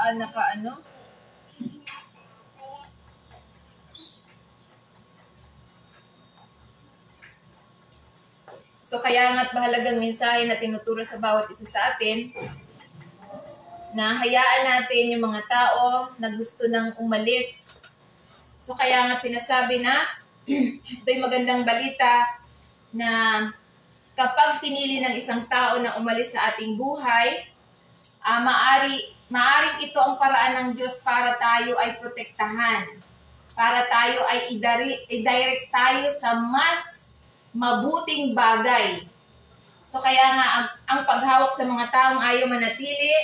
saan naka-ano. So kaya nga't mahalagang mensahe na tinuturo sa bawat isa sa atin na hayaan natin yung mga tao na gusto nang umalis. So kaya nga't sinasabi na ito'y magandang balita na kapag pinili ng isang tao na umalis sa ating buhay, maaring ito ang paraan ng Diyos para tayo ay protektahan. Para tayo ay i-direct tayo sa mas mabuting bagay. So kaya nga ang paghawak sa mga taong ayaw manatili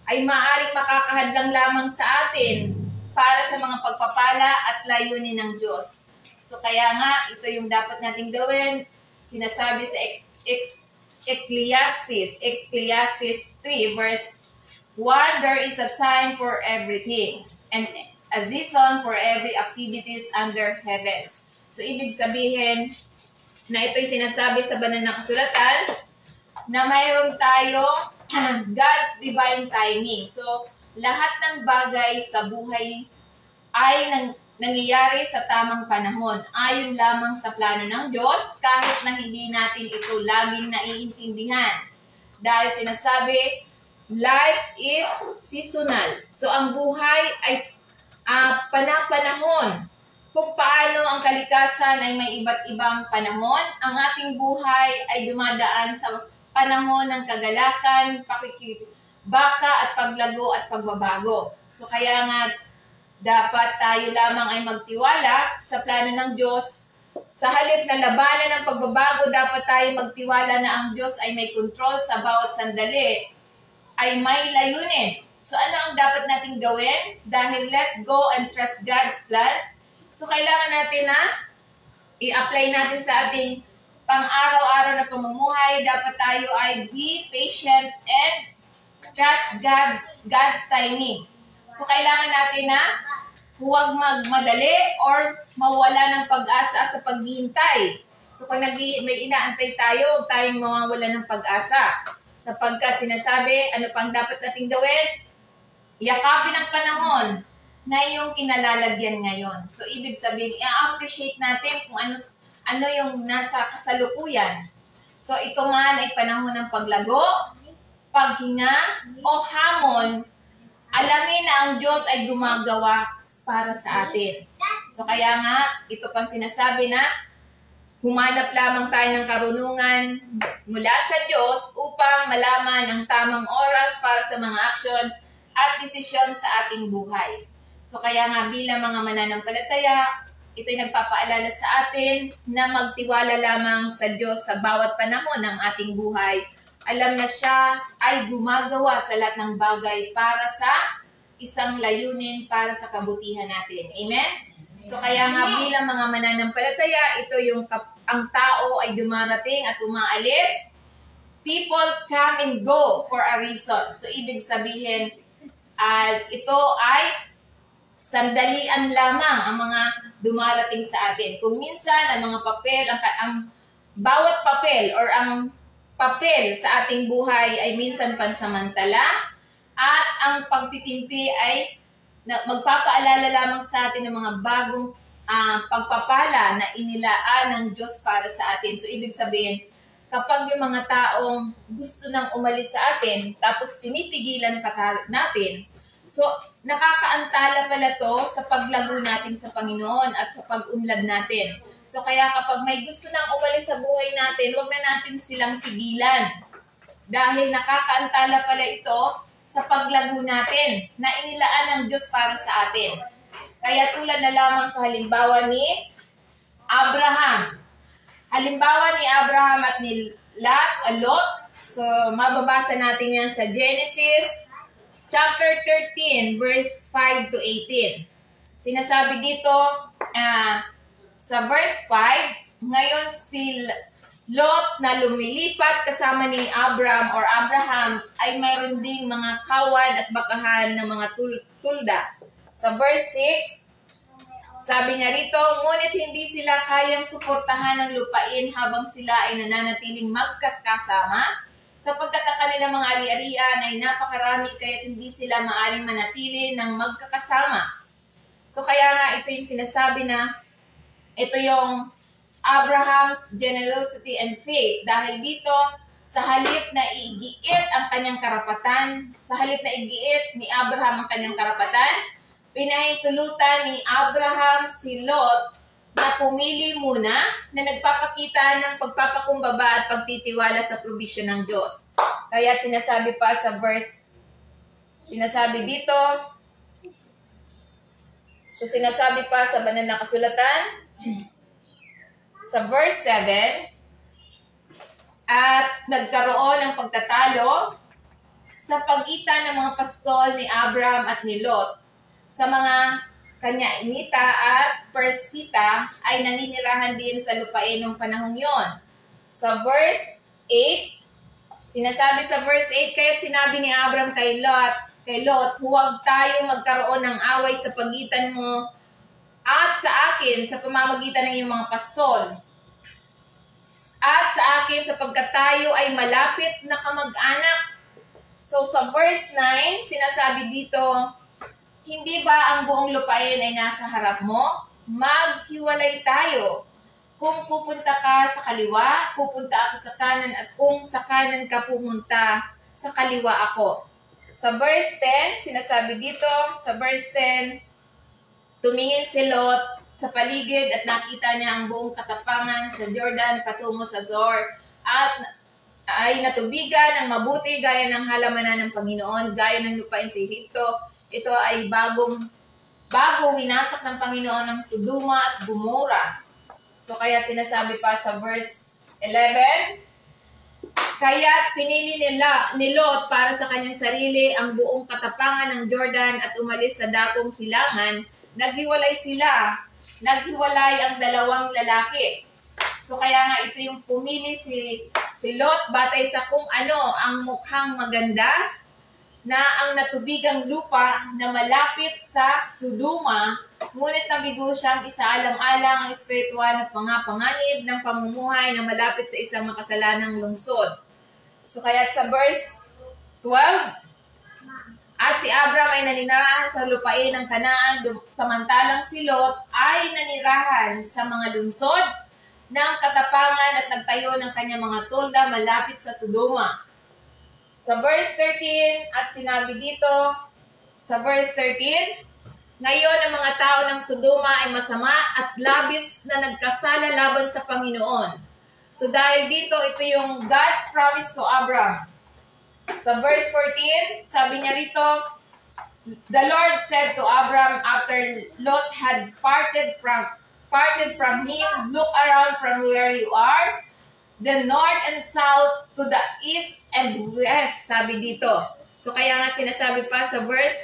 ay maaaring makakahadlang lamang sa atin para sa mga pagpapala at layunin ng Diyos. So kaya nga ito yung dapat nating gawin. Sinasabi sa Ecclesiastes 3 verse 1, there is a time for everything and a season for every activities under heavens. So ibig sabihin na ito'y sinasabi sa banal na kasulatan na mayroon tayong God's divine timing. So, lahat ng bagay sa buhay ay nangyayari sa tamang panahon. Ayon lamang sa plano ng Diyos kahit na hindi natin ito laging naiintindihan. Dahil sinasabi, life is seasonal. So, ang buhay ay panahon. Kung paano ang kalikasan ay may iba't ibang panahon, ang ating buhay ay dumadaan sa panahon ng kagalakan, pakikibaka at paglago at pagbabago. So kaya nga dapat tayo lamang ay magtiwala sa plano ng Diyos. Sa halip na labanan ng pagbabago, dapat tayo magtiwala na ang Diyos ay may control sa bawat sandali, ay may layunin. So ano ang dapat nating gawin? Dahil let go and trust God's plan. So, kailangan natin na i-apply natin sa ating pang-araw-araw na pamumuhay. Dapat tayo ay be patient and trust God's timing. So, kailangan natin na huwag magmadali or mawala ng pag-asa sa paghihintay. So, kung may inaantay tayo, huwag tayong mawawala ng pag-asa. Sapagkat sinasabi, ano pang dapat nating gawin? Yakapin ang panahon na yung kinalalagyan ngayon. So, ibig sabihin, i-appreciate natin kung ano yung nasa kasalukuyan. So, ito man ay panahon ng paglago, paghinga, o hamon, alamin na ang Diyos ay gumagawa para sa atin. So, kaya nga, ito pang sinasabi na, humanap lamang tayo ng karunungan mula sa Diyos upang malaman ang tamang oras para sa mga aksyon at desisyon sa ating buhay. So kaya nga bilang mga mananampalataya, ito'y nagpapaalala sa atin na magtiwala lamang sa Diyos sa bawat panahon ng ating buhay. Alam na siya ay gumagawa sa lahat ng bagay para sa isang layunin para sa kabutihan natin. Amen? So kaya nga bilang mga mananampalataya, ito yung ang tao ay dumarating at umaalis. People come and go for a reason. So ibig sabihin, ito ay sandalian lamang ang mga dumarating sa atin. Kung minsan, ang mga papel, ang bawat papel or ang papel sa ating buhay ay minsan pansamantala at ang pagtitimpi ay magpapaalala lamang sa atin ng mga bagong pagpapala na inilaan ng Diyos para sa atin. So, ibig sabihin, kapag yung mga taong gusto nang umalis sa atin, tapos pinipigilan pa natin, so, nakakaantala pala to sa paglago natin sa Panginoon at sa pag-unlad natin. So, kaya kapag may gusto nang umalis sa buhay natin, huwag na natin silang pigilan. Dahil nakakaantala pala ito sa paglago natin na inilaan ng Diyos para sa atin. Kaya tulad na lamang sa halimbawa ni Abraham. Halimbawa ni Abraham at ni Lot. So, mababasa natin yan sa Genesis chapter 13, verse 5 to 18. Sinasabi dito, sa verse 5, ngayon si Lot na lumilipat kasama ni Abraham ay mayroon ding mga kawan at bakahan ng mga tulda. Sa verse 6, sabi niya rito, ngunit hindi sila kayang suportahan ng lupain habang sila ay nananatiling magkasama sapagkat ang kanilang mga ari-arian ay napakarami kaya hindi sila maaring manatili ng magkakasama. So kaya nga ito yung sinasabi na ito yung Abraham's generosity and faith. Dahil dito, sa halip na igiit ang kanyang karapatan, sa halip na igiit ni Abraham ang kanyang karapatan, pinahintulutan ni Abraham si Lot na pumili muna na nagpapakita ng pagpapakumbaba at pagtitiwala sa provision ng Diyos. Kaya sinasabi pa sa verse, sinasabi dito, so sinasabi pa sa banal na kasulatan, sa verse 7, at nagkaroon ng pagtatalo sa pagitan ng mga pastol ni Abram at ni Lot. Sa mga Kanyainita at Persita ay naninirahan din sa lupain ng panahong yon. Sa verse 8, sinasabi sa verse 8, kaya't sinabi ni Abram kay Lot, huwag tayong magkaroon ng away sa pagitan mo at sa akin sa pamamagitan ng iyong mga pastol. At sa akin sapagkat tayo ay malapit na kamag-anak. So sa verse 9, sinasabi dito, hindi ba ang buong lupain ay nasa harap mo? Maghiwalay tayo. Kung pupunta ka sa kaliwa, pupunta ako sa kanan, at kung sa kanan ka pumunta, sa kaliwa ako. Sa verse 10, sinasabi dito, sa verse 10, tumingin si Lot sa paligid at nakita niya ang buong katapangan sa Jordan patungo sa Zor at ay natubigan ng mabuti gaya ng halamanan ng Panginoon, gaya ng lupain sa Ehipto. Ito ay bago winasak ng Panginoon ng Sodoma at Gomora. So kaya sinasabi pa sa verse 11, kaya pinili ni Lot para sa kanyang sarili ang buong katapangan ng Jordan at umalis sa dakong silangan. Naghiwalay ang dalawang lalaki. So kaya nga ito yung pumili si Lot batay sa kung ano ang mukhang maganda na ang natubigang lupa na malapit sa Sodoma, ngunit nabigo siyang isaalang-alang ang espiritual at panganib ng pamumuhay na malapit sa isang makasalanang lungsod. So kaya sa verse 12, at si Abram ay naninirahan sa lupain ng Kanaan, samantalang si Lot ay nanirahan sa mga lungsod ng katapangan at nagtayo ng kanyang mga tolda malapit sa Sodoma. Sa verse 13, at sinabi dito, sa verse 13, ngayon ang mga tao ng Sodoma ay masama at labis na nagkasala laban sa Panginoon. So dahil dito, ito yung God's promise to Abram. Sa verse 14, sabi niya rito, the Lord said to Abram after Lot had parted from him, look around from where you are, the north and south, to the east and west, sabi dito. So kaya nga sinasabi pa sa verse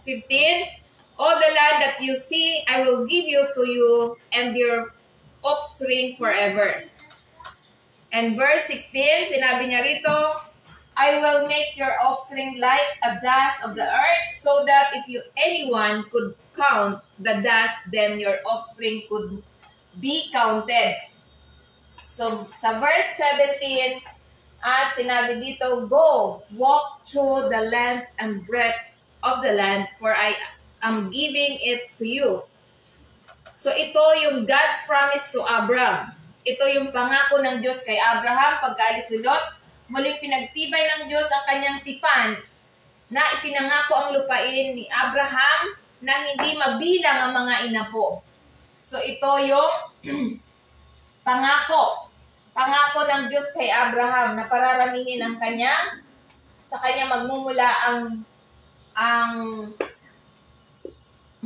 15, all the land that you see, I will give you to you and your offspring forever. And verse 16, sinabi niya rito, I will make your offspring like a dust of the earth, so that if anyone could count the dust, then your offspring could be counted. So sa verse 17, sinabi dito, go, walk through the length and breadth of the land, for I am giving it to you. So ito yung God's promise to Abram. Ito yung pangako ng Diyos kay Abraham pagkaalis ni Lot. Muling pinagtibay ng Diyos ang kanyang tipan na ipinangako ang lupain ni Abraham na hindi mabilang ang mga inapo. So ito yung pangako ng Diyos kay Abraham na pararamihin ang sa kanya magmumula ang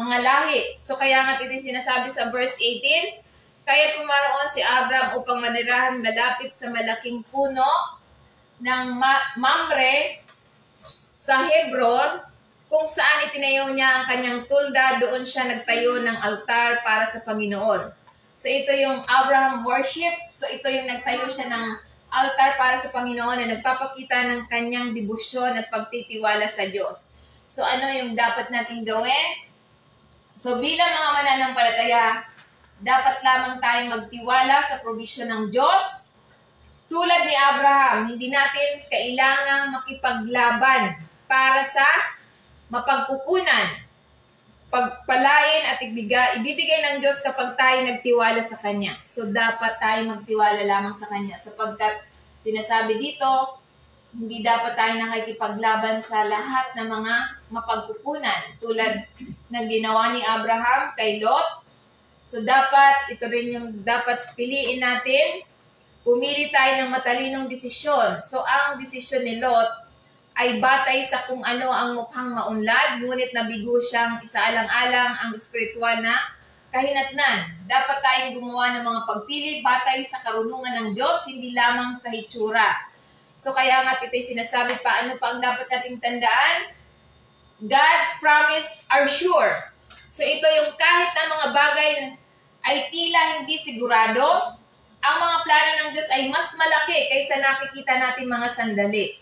mga lahi. So kaya nga ito sinasabi sa verse 18, kaya pumaroon si Abram upang manirahan malapit sa malaking puno ng Mamre sa Hebron, kung saan itinayo niya ang kanyang tulda, doon siya nagtayo ng altar para sa Panginoon. So ito yung Abraham worship. So ito yung nagtayo siya ng altar para sa Panginoon na nagpapakita ng kanyang debosyon at pagtitiwala sa Diyos. So ano yung dapat natin gawin? So bilang mga mananampalataya, dapat lamang tayong magtiwala sa provision ng Diyos Tulad ni Abraham, hindi natin kailangang makipaglaban para sa mapagkukunan, pagpalain at ibibigay ng Diyos kapag tayo nagtiwala sa Kanya. So, dapat tayo magtiwala lamang sa Kanya sapagkat sinasabi dito, hindi dapat tayo nakikipaglaban sa lahat ng mga mapagkukunan tulad ng ginawa ni Abraham kay Lot. So, dapat, ito rin yung dapat piliin natin. Pumili tayo ng matalinong desisyon. So, ang desisyon ni Lot ay batay sa kung ano ang mukhang maunlad, ngunit nabigo siyang isaalang-alang ang espiritual na kahinatnan. Dapat tayong gumawa ng mga pagpili batay sa karunungan ng Diyos, hindi lamang sa hitsura. So, kaya nga ito'y sinasabi pa, ano pa ang dapat nating tandaan? God's promise are sure. So, ito yung kahit na mga bagay ay tila hindi sigurado, ang mga plano ng Diyos ay mas malaki kaysa nakikita natin mga sandali.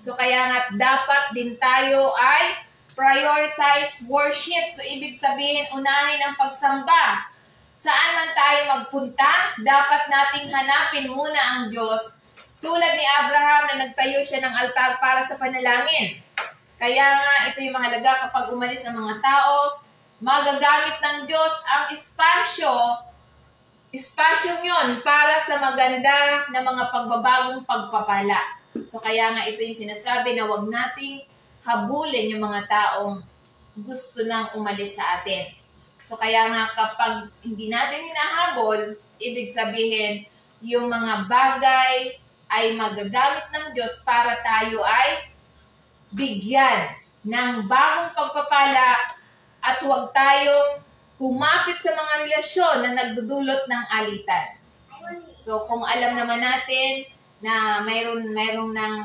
So, kaya nga dapat din tayo ay prioritize worship. So, ibig sabihin, unahin ang pagsamba. Saan man tayo magpunta, dapat nating hanapin muna ang Diyos. Tulad ni Abraham na nagtayo siya ng altar para sa panalangin. Kaya nga, ito yung mahalaga kapag umalis ang mga tao, magagamit ng Diyos ang espasyong yon para sa maganda na mga pagbabagong pagpapala. So kaya nga ito yung sinasabi na wag nating habulin yung mga taong gusto nang umalis sa atin. So kaya nga kapag hindi natin hinahabol, ibig sabihin yung mga bagay ay magagamit ng Diyos para tayo ay bigyan ng bagong pagpapala at huwag tayong kumapit sa mga relasyon na nagdudulot ng alitan. So, kung alam naman natin na mayroon ng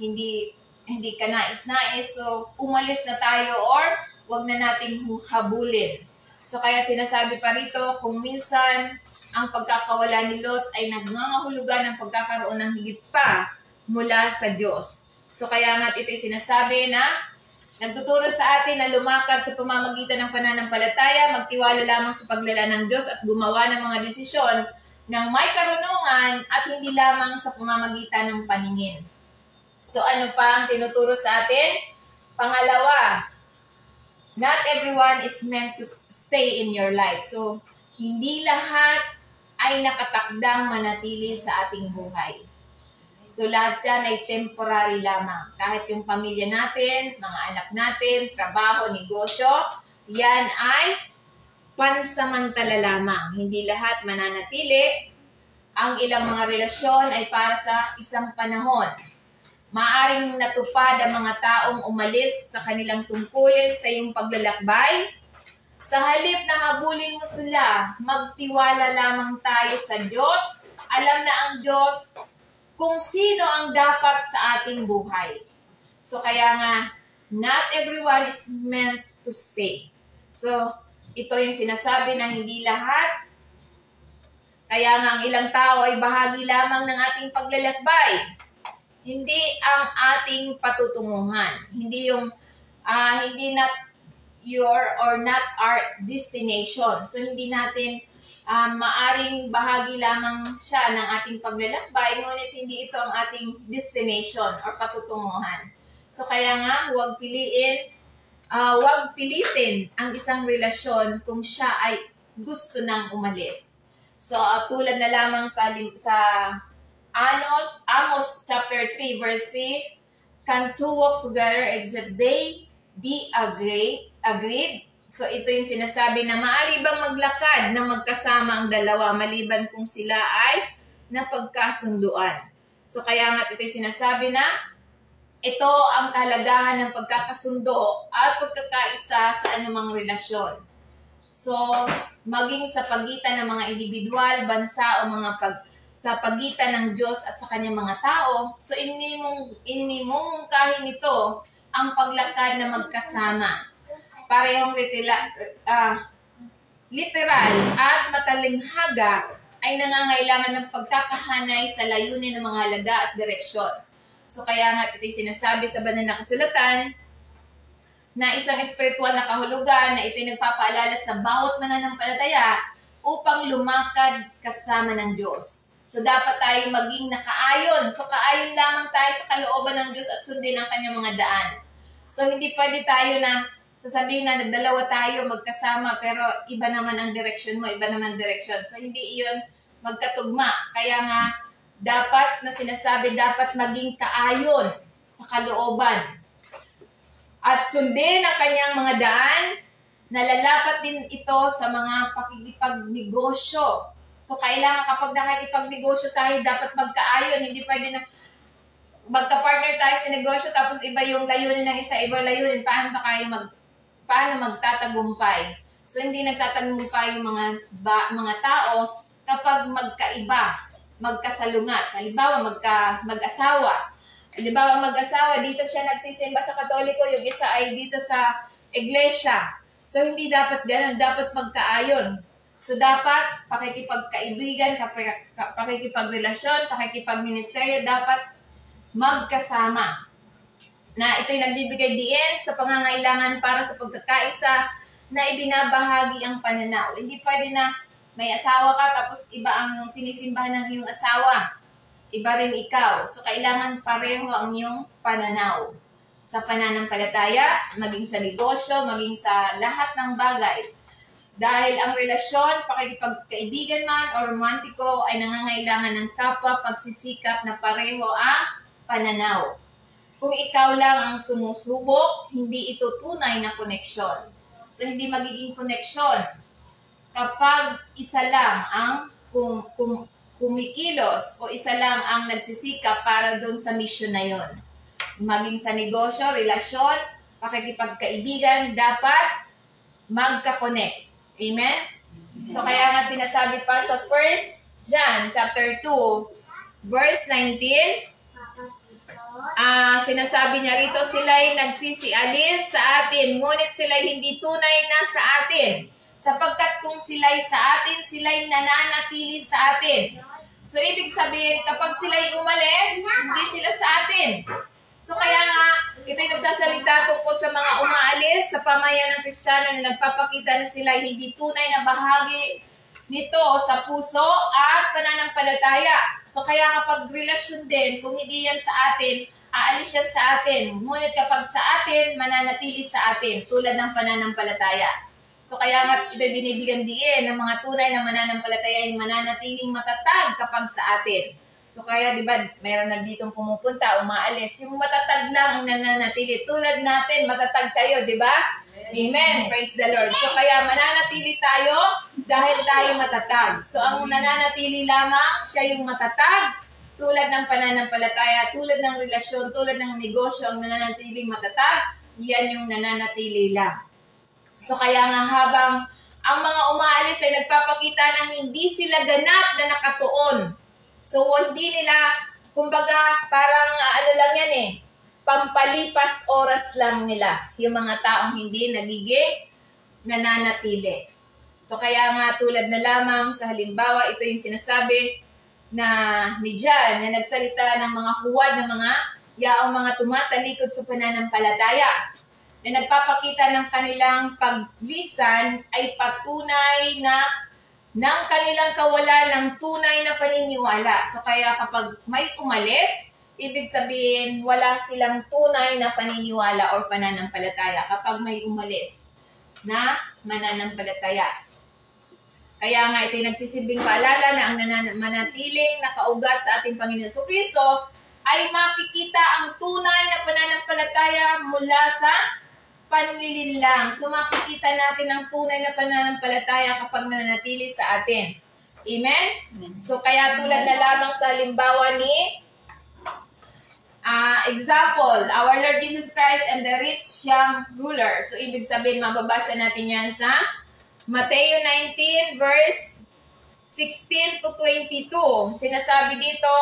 hindi ka nais-nais, so umalis na tayo or wag na nating habulin. So, kaya sinasabi pa rito, kung minsan ang pagkakawala ni Lot ay nagngangahulugan ng pagkakaroon ng higit pa mula sa Diyos. So, kaya nga ito'y sinasabi na nagtuturo sa atin na lumakad sa pamamagitan ng pananampalataya, magtiwala lamang sa paglala ng Diyos at gumawa ng mga desisyon ng may karunungan at hindi lamang sa pamamagitan ng paningin. So ano pa ang tinuturo sa atin? Pangalawa, not everyone is meant to stay in your life. So hindi lahat ay nakatakdang manatili sa ating buhay. So, lahat yan ay temporary lamang. Kahit yung pamilya natin, mga anak natin, trabaho, negosyo, yan ay pansamantala lamang. Hindi lahat mananatili. Ang ilang mga relasyon ay para sa isang panahon. Maaring natupad ang mga taong umalis sa kanilang tungkulin sa iyong paglalakbay. Sa halip na habulin mo sila, magtiwala lamang tayo sa Diyos. Alam na ang Diyos kung sino ang dapat sa ating buhay. So, kaya nga, not everyone is meant to stay. So, ito yung sinasabi na hindi lahat. Kaya nga, ang ilang tao ay bahagi lamang ng ating paglalakbay. Hindi ang ating patutunguhan. Hindi yung, hindi not your or not our destination. So, hindi natin maaring bahagi lamang siya ng ating paglalakbay, ngunit hindi ito ang ating destination or patutunguhan. So kaya nga, huwag pilitin ang isang relasyon kung siya ay gusto nang umalis. So tulad na lamang sa Amos chapter 3 verse 3, can two walk together except they be agreed? So, ito yung sinasabi na maaari bang maglakad na magkasama ang dalawa maliban kung sila ay napagkasunduan. So, kaya nga ito yung sinasabi na ito ang kahalagahan ng pagkakasundo at pagkakaisa sa anumang relasyon. So, maging sa pagitan ng mga individual, bansa o sa pagitan ng Diyos at sa kanyang mga tao, so inimumungkahin ito ang paglakad na magkasama. Parehong literal at matalinghaga ay nangangailangan ng pagkakahanay sa layunin ng mga halaga at direksyon. So kaya nga ito'y sinasabi sa banal na kasulatan na isang espiritual na kahulugan na ito'y nagpapaalala sa bawat mananampalataya upang lumakad kasama ng Diyos. So, dapat tayo maging nakaayon. So, kaayon lamang tayo sa kalooban ng Diyos at sundin ang kanyang mga daan. So, hindi pwede tayo na sasabihin na nagdalawa tayo magkasama, pero iba naman ang direksyon mo, iba naman direksyon. So, hindi iyon magkatugma. Kaya nga, dapat na sinasabi, dapat maging kaayon sa kalooban. At sundin ang kanyang mga daan, nalalapat din ito sa mga pakikipagnegosyo. So, kailangan kapag nakikipagnegosyo tayo, dapat magkaayon. Hindi pwede na magka-partner tayo sa negosyo, tapos iba yung layunin ng isa, iba layunin. Paano magtatagumpay? So, hindi nagtatagumpay yung mga tao kapag magkaiba, magkasalungat. Halimbawa, mag-asawa. Halimbawa, mag-asawa, dito siya nagsisimba sa Katoliko, yung isa ay dito sa iglesia. So, hindi dapat ganun. Dapat magkaayon. So, dapat pakikipagkaibigan, pakikipagrelasyon, pakikipagministeryo, dapat magkasama. Na ito'y nagbibigay diin sa pangangailangan para sa pagkakaisa na ibinabahagi ang pananaw. Hindi pwede na may asawa ka tapos iba ang sinisimbahan ng iyong asawa. Iba rin ikaw. So, kailangan pareho ang iyong pananaw. Sa pananampalataya, maging sa negosyo, maging sa lahat ng bagay. Dahil ang relasyon, pakikipagkaibigan man o romantiko ay nangangailangan ng kapwa pagsisikap na pareho ang pananaw. Kung ikaw lang ang sumusubok, hindi ito tunay na koneksyon. So, hindi magiging koneksyon kapag isa lang ang kumikilos o isa lang ang nagsisikap para doon sa mission na yon. Maging sa negosyo, relasyon, pakikipagkaibigan, dapat magka-connect. Amen? So, kaya nga sinasabi pa sa 1 John chapter 2, verse 19, sinasabi niya rito, sila'y nagsisialis sa atin, ngunit sila'y hindi tunay na sa atin. Sapagkat kung sila'y sa atin, sila'y nananatili sa atin. So, ibig sabihin, kapag sila'y umalis, hindi sila sa atin. So, kaya nga, ito'y nagsasalita tungkol sa mga umaalis sa pamayan ng Kristiyano na nagpapakita na sila'y hindi tunay na bahagi nito sa puso at pananampalataya. So, kaya kapag relasyon din, kung hindi yan sa atin, aalis yan sa atin. Ngunit kapag sa atin, mananatili sa atin, tulad ng pananampalataya. So, kaya nga ito'y binibigyan diin ng mga tunay na mananampalataya ay mananatiling matatag kapag sa atin. So, kaya, di ba, mayroon na ditong pumupunta, umaalis. Yung matatag lang ang nananatili. Tulad natin, matatag tayo, di ba? Amen. Praise the Lord. So, kaya mananatili tayo dahil tayo matatag. So, ang nananatili lamang, siya yung matatag. Tulad ng pananampalataya, tulad ng relasyon, tulad ng negosyo, ang nananatiling matatag, yan yung nananatili lang. So, kaya nga habang ang mga umaalis ay nagpapakita na hindi sila ganap na nakatuon. So, hindi nila, kumbaga, parang lang yan pampalipas oras lang nila. Yung mga taong hindi nagiging nananatili. So, kaya nga tulad na lamang sa halimbawa, ito yung sinasabi na ni John na nagsalita ng mga huwad ng mga yaong mga tumatalikod sa pananampalataya. Na nagpapakita ng kanilang paglisan ay patunay na ng kanilang kawalan ng tunay na paniniwala. So kaya kapag may umalis, ibig sabihin wala silang tunay na paniniwala o pananampalataya kapag may umalis na mananampalataya. Kaya nga ito'y nagsisilbing paalala na ang manatiling nakaugat sa ating Panginoon Kristo ay makikita ang tunay na pananampalataya mula sa panlilinlang. So makikita natin ang tunay na pananampalataya kapag nananatili sa atin. Amen? So kaya tulad na lamang sa halimbawa ni example, our Lord Jesus Christ and the rich young ruler. So ibig sabihin, mababasa natin yan sa Mateo 19 verse 16 to 22. Sinasabi dito,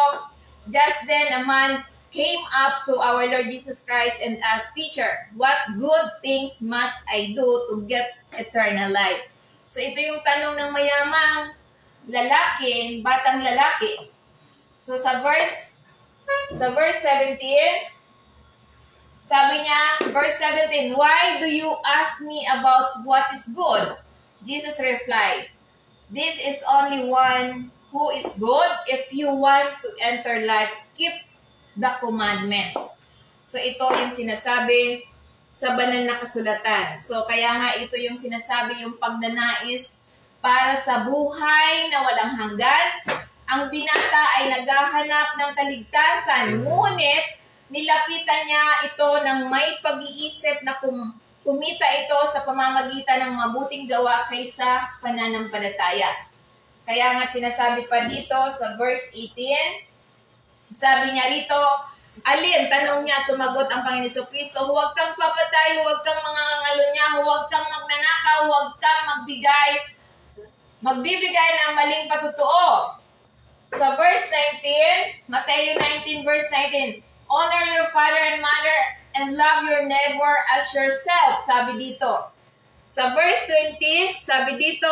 just then a man came up to our Lord Jesus Christ and asked, Teacher, what good things must I do to get eternal life? So ito yung tanong ng mayamang lalaki, batang lalaki. So sa verse 17, sabi niya, verse 17, why do you ask me about what is good? Jesus replied, this is only one who is good. If you want to enter life, keep the commandments. So ito yung sinasabi sa banal na kasulatan. So kaya nga ito yung sinasabi yung pagnanais para sa buhay na walang hanggan. Ang binata ay naghahanap ng kaligtasan, ngunit nilapitan niya ito ng may pag-iisip na kumita ito sa pamamagitan ng mabuting gawa kaysa pananampalataya. Kaya nga sinasabi pa dito sa verse 18, sabi niya rito, alin? Tanong niya, sumagot ang Panginoon Jesucristo, huwag kang papatay, huwag kang mangangalunya, huwag kang magnanakaw, huwag kang magbibigay ng maling patutuo. Sa verse 19, Matthew 19 verse 19, honor your father and mother and love your neighbor as yourself, sabi dito. Sa verse 20, sabi dito,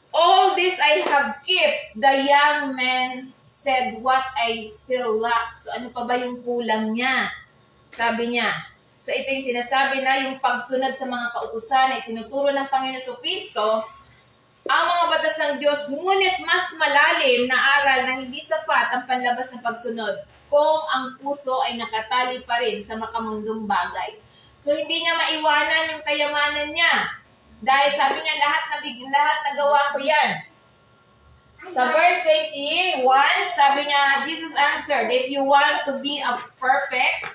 all this I have kept. The young man said, what I still lack. So ano pa ba yung kulang niya? Sabi niya. So ito yung sinasabi na yung pagsunod sa mga kautusan ay tinuturo ng Panginoon Jesucristo ang mga batas ng Diyos, ngunit mas malalim na aral na hindi sapat ang panlabas ng pagsunod kung ang puso ay nakatali pa rin sa makamundong bagay. So hindi niya maiwanan yung kayamanan niya. Dahil sabi niya, lahat nagawa ko yan. Sa verse 21, sabi niya, Jesus answered, if you want to be a perfect,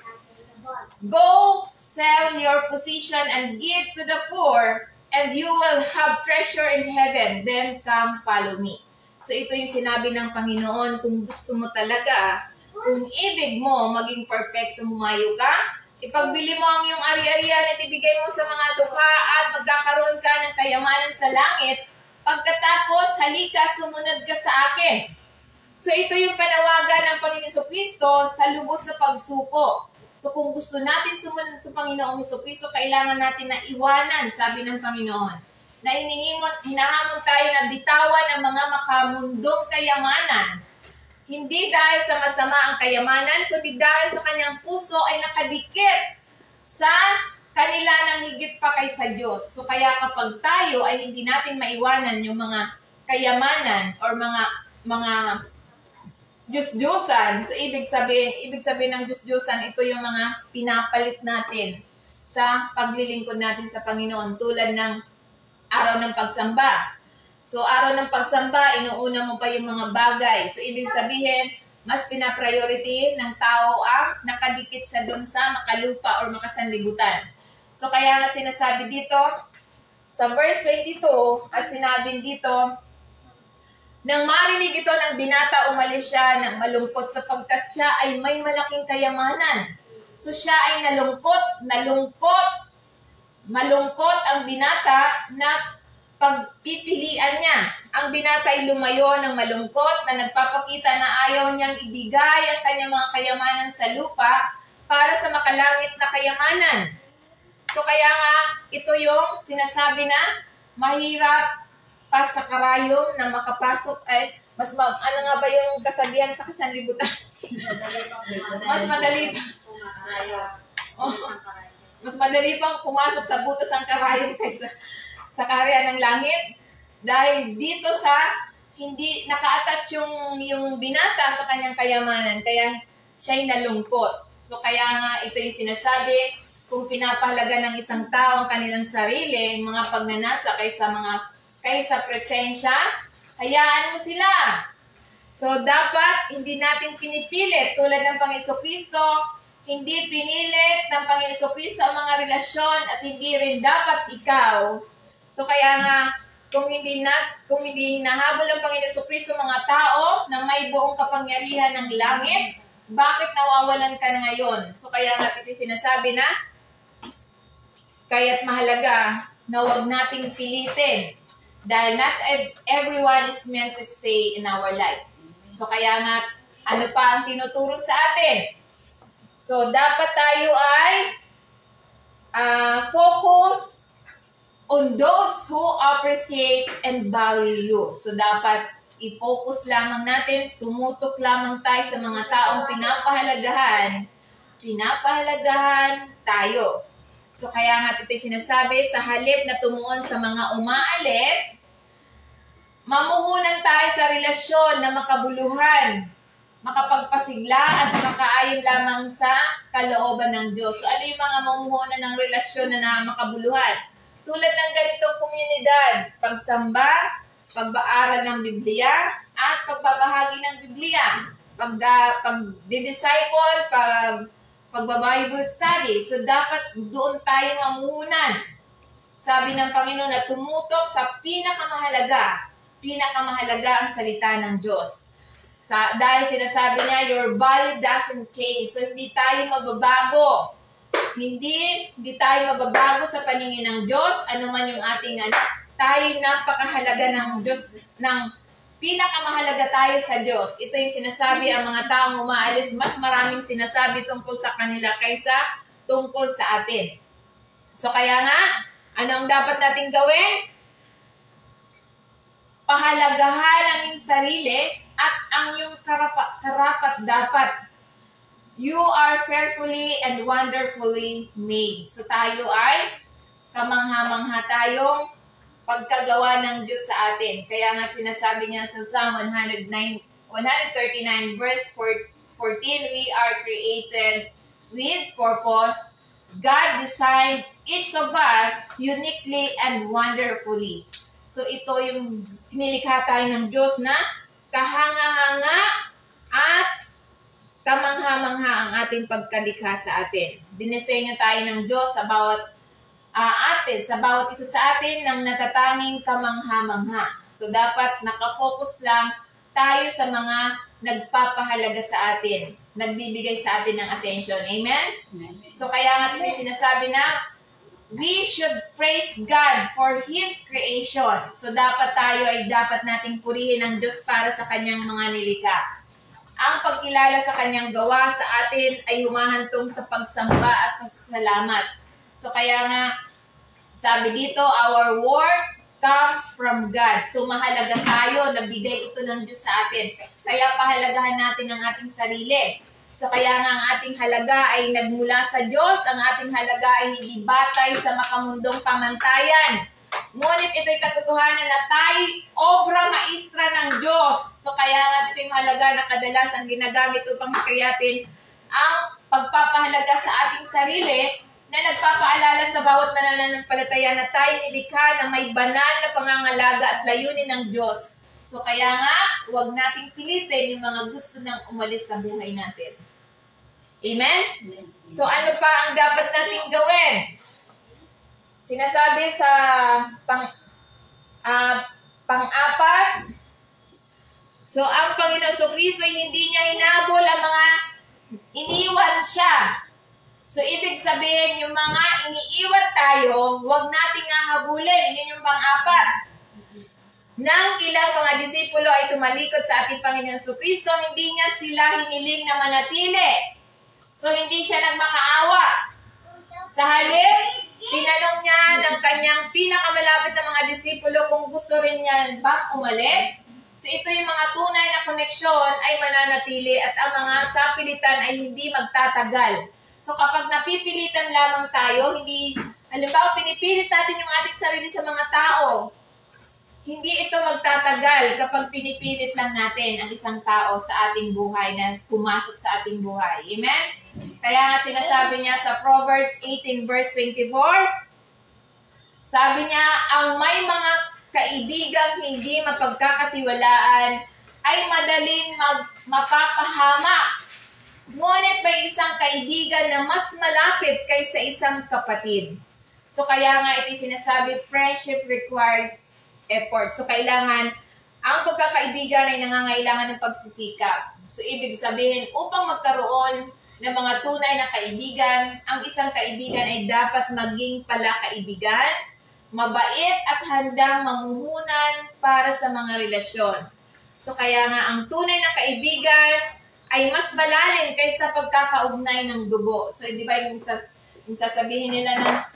go sell your position and give to the poor, and you will have treasure in heaven. Then come follow me. So ito yung sinabi ng Panginoon, kung gusto mo talaga, kung ibig mo maging perfecto, humayo ka, ipagbili mo ang iyong ari-arian at ibigay mo sa mga dukha at magkakaroon ka ng kayamanan sa langit. Pagkatapos, halika, sumunod ka sa akin. So ito yung panawagan ng Panginoon Jesucristo sa lubos na pagsuko. So kung gusto natin sumunod sa Panginoong Jesucristo, kailangan natin na iwanan, sabi ng Panginoon, na hinahamon tayo na bitawan ang mga makamundong kayamanan. Hindi dahil sa masama ang kayamanan, kundi dahil sa kanyang puso ay nakadikit sa kanila ng higit pa kaysa Diyos. So kaya kapag tayo ay hindi natin maiwanan yung mga kayamanan or mga Diyos-Diyosan, so ibig sabihin ng Diyos-Diyosan, ito yung mga pinapalit natin sa paglilingkod natin sa Panginoon tulad ng araw ng pagsamba. So araw ng pagsamba, inuuna mo pa yung mga bagay. So ibig sabihin, mas pinapriority ng tao ang nakadikit siya doon sa makalupa or makasanlibutan. So kaya nga sinasabi dito, sa verse 22, at sinabing dito, nang marinig ito ng binata, umalis siya ng malungkot sapagkat siya ay may malaking kayamanan. So siya ay malungkot ang binata na pagpipilian niya. Ang binata ay lumayo ng malungkot na nagpapakita na ayaw niyang ibigay ang kanyang mga kayamanan sa lupa para sa makalangit na kayamanan. So kaya nga, ito yung sinasabi na mahirap pa sa karayom na makapasok ay ano nga ba yung kasabihan sa kasanlibutan? Mas madali pang pumasok sa butas ang karayom kaysa sa kaharian ng langit. Dahil dito sa hindi naka-attach yung binata sa kanyang kayamanan, kaya siya'y nalungkot. So kaya nga ito yung sinasabi, kung pinapahalaga ng isang tao ang kanilang sarili, mga pagnanasa kaysa presensya, hayaan mo sila. So, dapat hindi natin pinipilit. Tulad ng Panginoon Jesucristo, hindi pinilit ng Panginoon Jesucristo ang mga relasyon at hindi rin dapat ikaw. So, kaya nga, kung hindi hinahabol ng Panginoon Jesucristo mga tao na may buong kapangyarihan ng langit, bakit nawawalan ka na ngayon? So, kaya nga ito sinasabi na, kaya't mahalaga na huwag nating pilitin. Dahil not everyone is meant to stay in our life. So kaya nga, ano pa ang tinuturo sa atin? So dapat tayo ay focus on those who appreciate and value you. So dapat i-focus lamang natin, tumutok lamang tayo sa mga taong pinapahalagahan tayo. So kaya nga ito sinasabi, sa halip na tumuon sa mga umaalis, Mamuhunan tayo sa relasyon na makabuluhan, makapagpasigla at makaayon lamang sa kalooban ng Diyos. So ano yung mga mamuhunan ng relasyon na makabuluhan? Tulad ng ganitong komunidad, pagsamba, pagbaaral ng Biblia, at pagbabahagi ng Biblia, pag-disciple, pag-Bible study. So dapat doon tayo mamuhunan. Sabi ng Panginoon na tumutok sa pinakamahalaga ang salita ng Diyos. Dahil sinasabi niya, your body doesn't change. So hindi tayo mababago. Hindi tayo mababago sa paningin ng Diyos. Ano man yung ating tayo napakahalaga ng Diyos, pinakamahalaga tayo sa Diyos. Ito yung sinasabi ang mga taong umaalis, mas maraming sinasabi tungkol sa kanila kaysa tungkol sa atin. So kaya nga, ano ang dapat natin gawin? Pahalagahan ang iyong sarili at ang iyong karapat-dapat. You are fearfully and wonderfully made. So tayo ay kamangha-mangha tayong pagkagawa ng Diyos sa atin. Kaya nga sinasabi niya sa Psalm 139 verse 14, we are created with purpose. God designed each of us uniquely and wonderfully. So ito yung nilikha tayo ng Diyos na kahanga-hanga at kamangha-mangha ang ating pagkalikha sa atin. Dinesenyo tayo ng Diyos sa bawat sa bawat isa sa atin ng natatanging kamangha-mangha. So dapat nakafocus lang tayo sa mga nagpapahalaga sa atin, nagbibigay sa atin ng attention. Amen? So kaya nga natin sinasabi na we should praise God for His creation. So dapat dapat nating purihin ang Diyos para sa Kanyang mga nilikha. Ang pagkilala sa Kanyang gawa sa atin ay humahantong sa pagsamba at pasasalamat. So kaya nga, sabi dito, our work comes from God. So mahalaga tayo, nabigay ito ng Diyos sa atin. Kaya pahalagahan natin ang ating sarili. So kaya nga ang ating halaga ay nagmula sa Diyos, ang ating halaga ay hindi batay sa makamundong pamantayan. Ngunit ito'y katotohanan na tayo obra maestra ng Diyos. So kaya nga ito yung halaga na kadalasang ginagamit upang hikayatin ang pagpapahalaga sa ating sarili na nagpapaalala sa bawat mananampalataya na tayo nilikha na may banal na pangangalaga at layunin ng Diyos. So kaya nga, huwag nating pilitin yung mga gusto nang umalis sa buhay natin. Amen? So ano pa ang dapat nating gawin? Sinasabi sa pang-apat, so ang Panginoon Kristo hindi niya hinabol ang mga iniwan siya. So ibig sabihin, yung mga iniiwan tayo, huwag nating hahabulin. Yun yung pang-apat. Nang ilang mga disipulo ay tumalikod sa ating Panginoon Kristo, hindi niya sila hiniling na manatili. So hindi siya nagmakaawa. Sa halip, tinanong niya ng kanyang pinakamalapit na mga disipulo kung gusto rin niya bang umalis. So ito yung mga tunay na koneksyon ay mananatili at ang mga sapilitan ay hindi magtatagal. So kapag napipilitan lamang tayo, halimbawa pinipilit natin yung ating sarili sa mga tao, hindi ito magtatagal kapag pinipilit lang natin ang isang tao sa ating buhay na pumasok sa ating buhay. Amen? Kaya nga sinasabi niya sa Proverbs 18 verse 24, sabi niya, ang may mga kaibigang hindi mapagkakatiwalaan ay madaling mapapahamak. Ngunit may isang kaibigan na mas malapit kaysa isang kapatid. So kaya nga ito sinasabi, friendship requires effort. So kailangan, ang pagkakaibigan ay nangangailangan ng pagsisikap. So ibig sabihin, upang magkaroon ng mga tunay na kaibigan, ang isang kaibigan ay dapat maging palakaibigan, mabait at handang mamuhunan para sa mga relasyon. So kaya nga, ang tunay na kaibigan ay mas malalim kaysa pagkakaugnay ng dugo. So di ba yung sasabihin nila na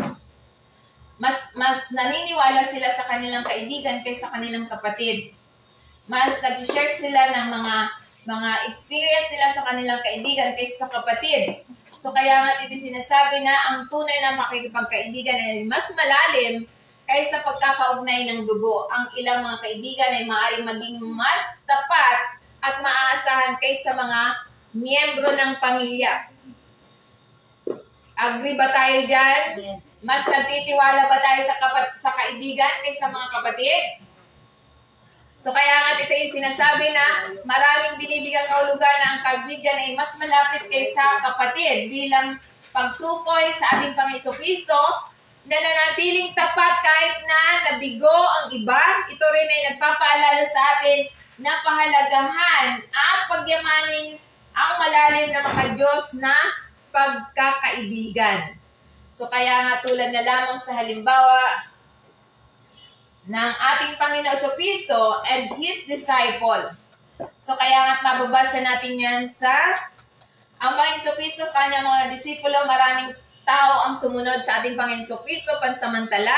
mas naniniwala sila sa kanilang kaibigan kaysa kanilang kapatid. Mas nag-share sila ng mga experience nila sa kanilang kaibigan kaysa sa kapatid. So kaya nga dito sinasabi na ang tunay na makikipagkaibigan ay mas malalim kaysa pagkakaugnay ng dugo. Ang ilang mga kaibigan ay maaaring maging mas tapat at maaasahan kaysa mga miyembro ng pamilya. Agree ba tayo dyan? Mas nagtitiwala ba tayo sa kaibigan kaysa mga kapatid? So kaya nga ito yung sinasabi na maraming binibigang kahulugan na ang kaibigan ay mas malapit kaysa kapatid bilang pagtukoy sa ating Panginoon Kristo na nanatiling tapat kahit na nabigo ang iba. Ito rin ay nagpapaalala sa atin na pahalagahan at pagyamanin ang malalim na makadiyos na pagkakaibigan. So kaya nga tulad na lamang sa halimbawa ng ating Panginoon Kristo and His disciple. So kaya nga mababasa natin yan sa ang Panginoon Kristo, kanya mga disipulo, maraming tao ang sumunod sa ating Panginoon Kristo pansamantala.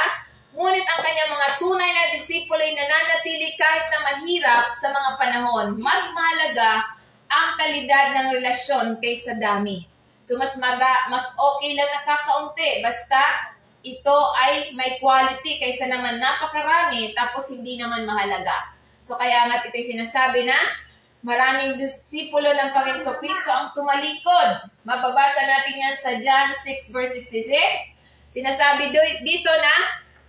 Ngunit ang kanyang mga tunay na disipulo ay nananatili kahit na mahirap sa mga panahon. Mas mahalaga ang kalidad ng relasyon kaysa dami. So mas okay lang na kakaunti basta ito ay may quality kaysa naman napakarami tapos hindi naman mahalaga. So kaya nga ito yung sinasabi na maraming disipulo ng Panginoon Kristo ang tumalikod. Mababasa natin yan sa John 6 verse 66. Sinasabi dito na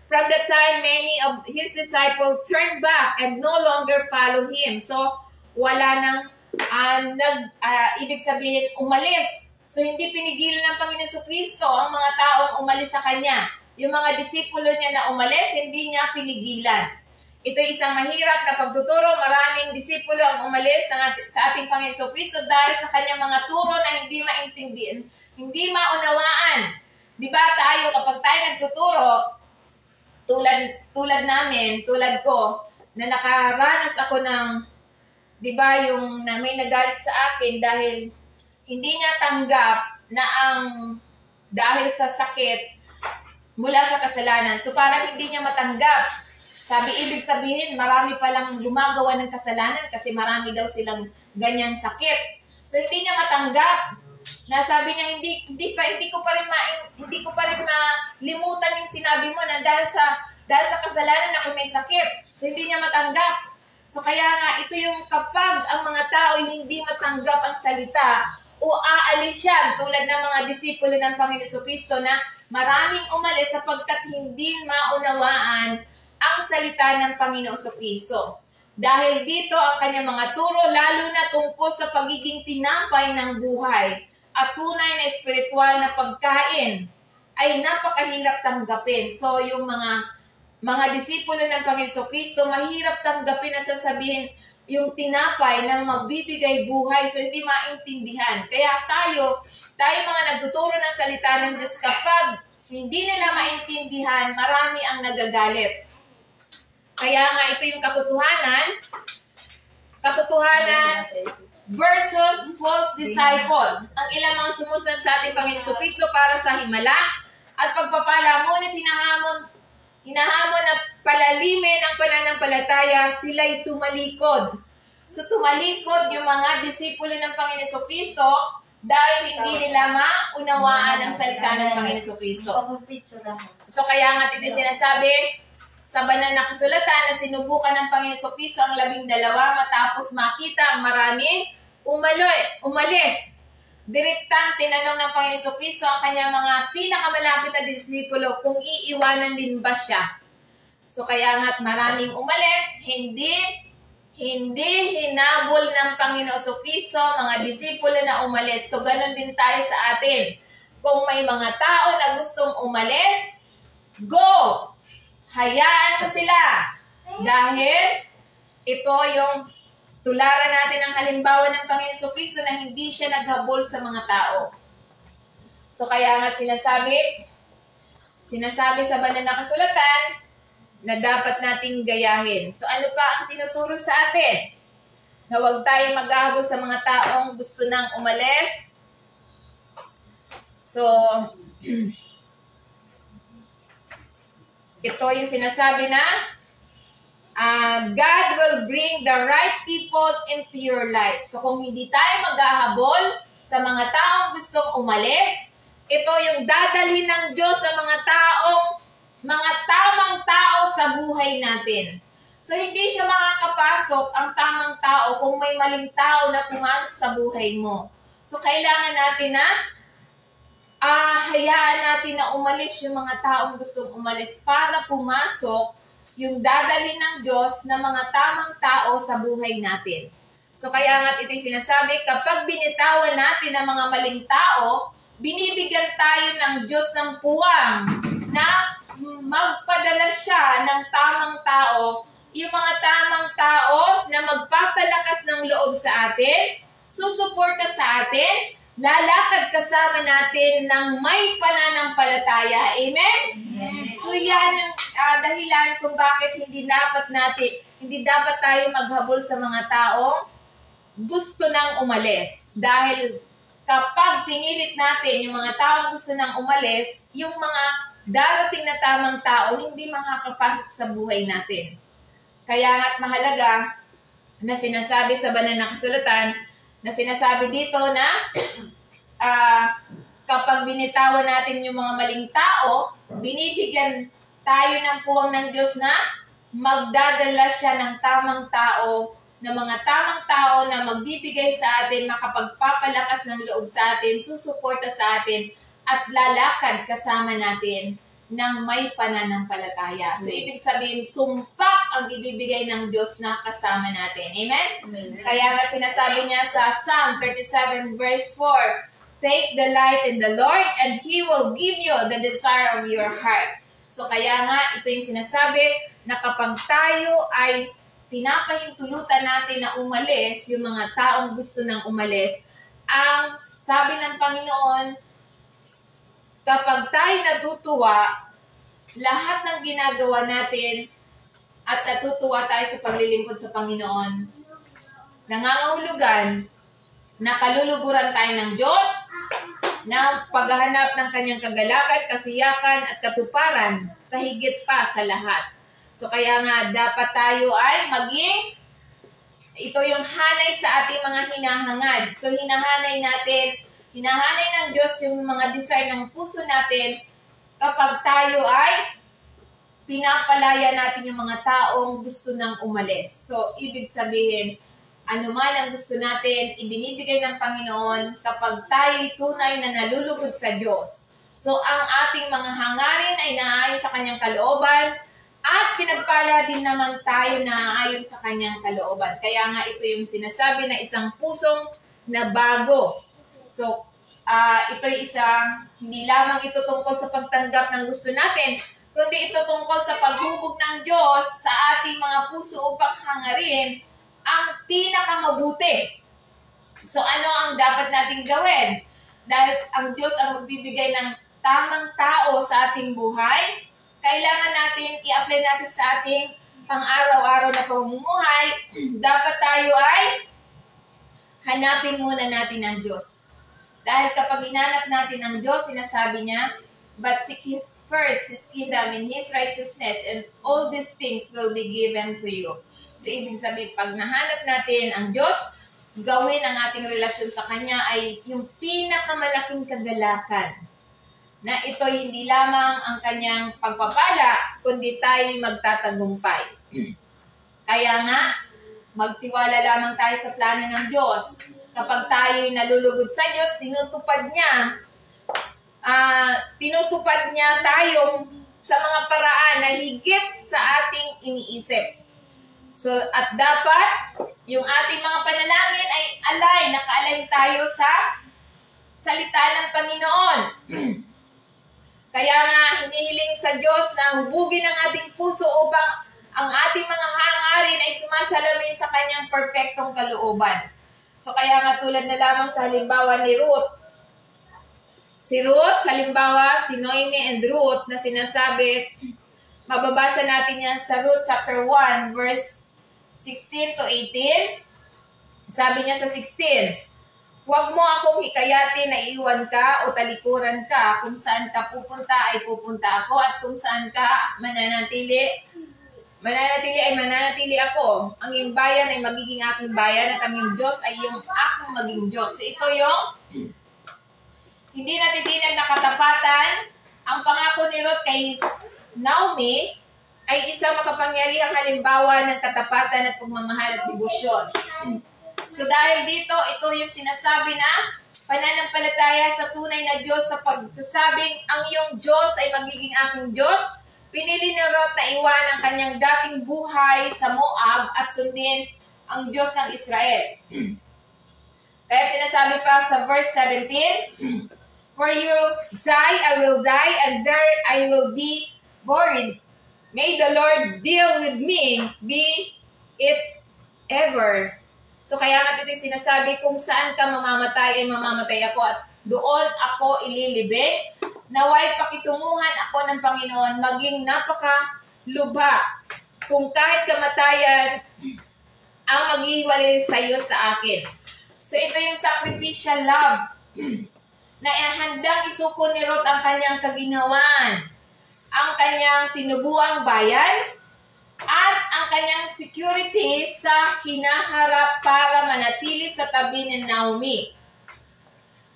from the time many of His disciples turned back and no longer follow Him. So wala nang ibig sabihin umalis. So, hindi pinigilan ng Panginoon Kristo ang mga taong umalis sa Kanya. Yung mga disipulo niya na umalis, hindi niya pinigilan. Ito ay isang mahirap na pagtuturo. Maraming disipulo ang umalis sa ating Panginoon Kristo dahil sa Kanyang mga turo na hindi maintindihan, hindi maunawaan. Di ba tayo, kapag tayo nagtuturo, tulad namin, tulad ko, na nakaranas ako ng, di ba, yung na may nagalit sa akin dahil hindi niya tanggap na dahil sa sakit mula sa kasalanan. So parang hindi niya matanggap. Ibig sabihin, marami palang gumagawa ng kasalanan kasi marami daw silang ganyang sakit. So hindi niya matanggap. Nasabi niya, hindi ko pa rin malimutan yung sinabi mo na dahil sa kasalanan ako may sakit. So hindi niya matanggap. So kaya nga, ito yung kapag ang mga tao hindi matanggap ang salita, o aalis yan, tulad ng mga disipulo ng Panginoon Kristo na maraming umalis sapagkat hindi maunawaan ang salita ng Panginoon Kristo. Dahil dito ang kanyang mga turo, lalo na tungkol sa pagiging tinapay ng buhay at tunay na espiritual na pagkain, ay napakahirap tanggapin. So yung mga disipulo ng Panginoon Kristo, mahirap tanggapin na sasabihin, yung tinapay na magbibigay buhay, so hindi maintindihan. Kaya tayo mga nagtuturo ng salita ng Diyos, kapag hindi nila maintindihan, marami ang nagagalit. Kaya nga ito yung katotohanan versus false disciple. Ang ilang mga sumusunod sa ating Panginoon Kristo para sa himala at pagpapala, ngunit hinahamon na palalimin ang pananampalataya, sila'y tumalikod. So tumalikod yung mga disipulo ng Panginoon Kristo dahil hindi nila maunawaan ang salita ng Panginoon Kristo. So kaya nga ito sinasabi sa banal na kasulatan na sinubukan ng Panginoon Kristo ang 12 matapos makita ang maraming umalis. Direktang tinanong ng Panginoon Kristo ang kanyang mga pinakamalapit na disipulo kung iiwanan din ba siya. So kaya nga't maraming umalis, hindi hinabol ng Panginoon Kristo mga disipulo na umalis. So ganun din tayo sa atin. Kung may mga tao na gustong umalis, go! Hayaan mo sila. Dahil ito yung tularan natin ang halimbawa ng Panginoon Kristo na hindi siya naghabol sa mga tao. So kaya nga sinasabi sa banal na kasulatan na dapat nating gayahin. So ano pa ang tinuturo sa atin? Na huwag tayong maghahabol sa mga taong gusto nang umalis. So, ito yung sinasabi na God will bring the right people into your life. So kung hindi tayo maghahabol sa mga taong gustong umalis, ito yung dadalhin ng Diyos sa mga tamang tao buhay natin. So, hindi siya makakapasok ang tamang tao kung may maling tao na pumasok sa buhay mo. So, kailangan natin na hayaan natin na umalis yung mga taong gustong umalis para pumasok yung dadali ng Diyos na mga tamang tao sa buhay natin. So, kaya nga ito'y sinasabi, kapag binitawan natin ang mga maling tao, binibigyan tayo ng Diyos ng puwang na magpadala siya ng tamang tao, yung mga tamang tao na magpapalakas ng loob sa atin, susuporta sa atin, lalakad kasama natin ng may pananampalataya. Amen? Amen. So yan ang dahilan kung bakit hindi dapat tayo maghabol sa mga taong gusto nang umalis. Dahil kapag pinilit natin yung mga taong gusto nang umalis, yung mga darating na tamang tao hindi makakapasok sa buhay natin. Kaya nga't mahalaga na sinasabi sa banal na kasulatan, na sinasabi dito na kapag binitawan natin yung mga maling tao, binibigyan tayo ng puwang ng Diyos na magdadala siya ng tamang tao, na mga tamang tao na magbibigay sa atin, makapagpapalakas ng loob sa atin, susuporta sa atin, at lalakad kasama natin ng may pananampalataya. So, ibig sabihin, tumpak ang ibibigay ng Diyos na kasama natin. Amen? Amen. Kaya nga sinasabi niya sa Psalm 37 verse 4, "Take delight in the Lord, and He will give you the desire of your heart." So, kaya nga, ito yung sinasabi na kapag tayo ay pinapahintulutan natin na umalis, yung mga taong gusto nang umalis, ang sabi ng Panginoon, kapag tayo natutuwa, lahat ng ginagawa natin at natutuwa tayo sa paglilingkod sa Panginoon, nangangahulugan na kaluluguran tayo ng Diyos, na paghahanap ng kanyang kagalakan, kasiyakan at katuparan sa higit pa sa lahat. So kaya nga dapat tayo ay maging, ito yung hanay sa ating mga hinahangad. So hinahanay ng Diyos yung mga desire ng puso natin kapag tayo ay pinapalaya natin yung mga taong gusto nang umalis. So, ibig sabihin, ano man ang gusto natin, ibinibigay ng Panginoon kapag tayo'y tunay na nalulugod sa Diyos. So, ang ating mga hangarin ay naayon sa Kanyang kalooban at pinagpala din naman tayo na ayon sa Kanyang kalooban. Kaya nga ito yung sinasabi na isang pusong na bago. So, ito'y isang, hindi lamang ito tungkol sa pagtanggap ng gusto natin, kundi ito tungkol sa paghubog ng Diyos sa ating mga puso upang hangarin ang pinakamabuti. So ano ang dapat nating gawin? Dahil ang Diyos ang magbibigay ng tamang tao sa ating buhay, kailangan natin i-apply natin sa ating pang-araw-araw na pamumuhay. Dapat tayo ay hanapin muna natin ang Diyos. Dahil kapag hinanap natin ang Diyos, sinasabi niya, "But seek ye first His kingdom and His righteousness, and all these things will be given to you." So, ibig sabihin, pag nahanap natin ang Diyos, gawin ang ating relasyon sa Kanya ay yung pinakamalaking kagalakan. Na ito hindi lamang ang Kanyang pagpapala, kundi tayo magtatagumpay. Kaya nga, magtiwala lamang tayo sa plano ng Diyos. Kapag tayo'y nalulugod sa Diyos, tinutupad niya tayong sa mga paraan na higit sa ating iniisip. So, at dapat, yung ating mga panalangin ay naka-align tayo sa salita ng Panginoon. Kaya nga, hinihiling sa Diyos na hubugin ang ating puso upang ang ating mga hangarin ay sumasalamin sa Kanyang perpektong kalooban. So, kaya nga tulad na lamang sa halimbawa ni Ruth. Si Ruth, halimbawa, si Noemi and Ruth na sinasabi, mababasa natin yan sa Ruth chapter 1, verse 16 to 18. Sabi niya sa 16, "Huwag mo akong hikayatin na iwan ka o talikuran ka. Kung saan ka pupunta ay pupunta ako, at kung saan ka mananatili ay mananatili ako. Ang iyong bayan ay magiging aking bayan, at ang iyong Diyos ay iyong aking maging Diyos." So ito yung hindi natitinag na katapatan. Ang pangako ni Ruth kay Naomi ay isang makapangyarihang halimbawa ng katapatan at pagmamahal at debosyon. So dahil dito, ito yung sinasabi na pananampalataya sa tunay na Diyos sa pagsasabing ang iyong Diyos ay magiging aking Diyos. Pinili ni Ruth na iwan ang kanyang dating buhay sa Moab at sundin ang Diyos ng Israel. Kaya sinasabi pa sa verse 17, "Where you die, I will die, and there I will be buried. May the Lord deal with me, be it ever." So kaya nga ito yung sinasabi, kung saan ka mamamatay, ay mamamatay ako at doon ako ililibing. Naway pakitunguhan ako ng Panginoon, maging napakalubha. Kung kahit kamatayan ang maghihiwalay sa iyo sa akin. So ito yung sacrificial love na handang isuko ni Ruth ang kanyang kaginhawan, ang kanyang tinubuang bayan, at ang kanyang security sa hinaharap para manatili sa tabi ni Naomi.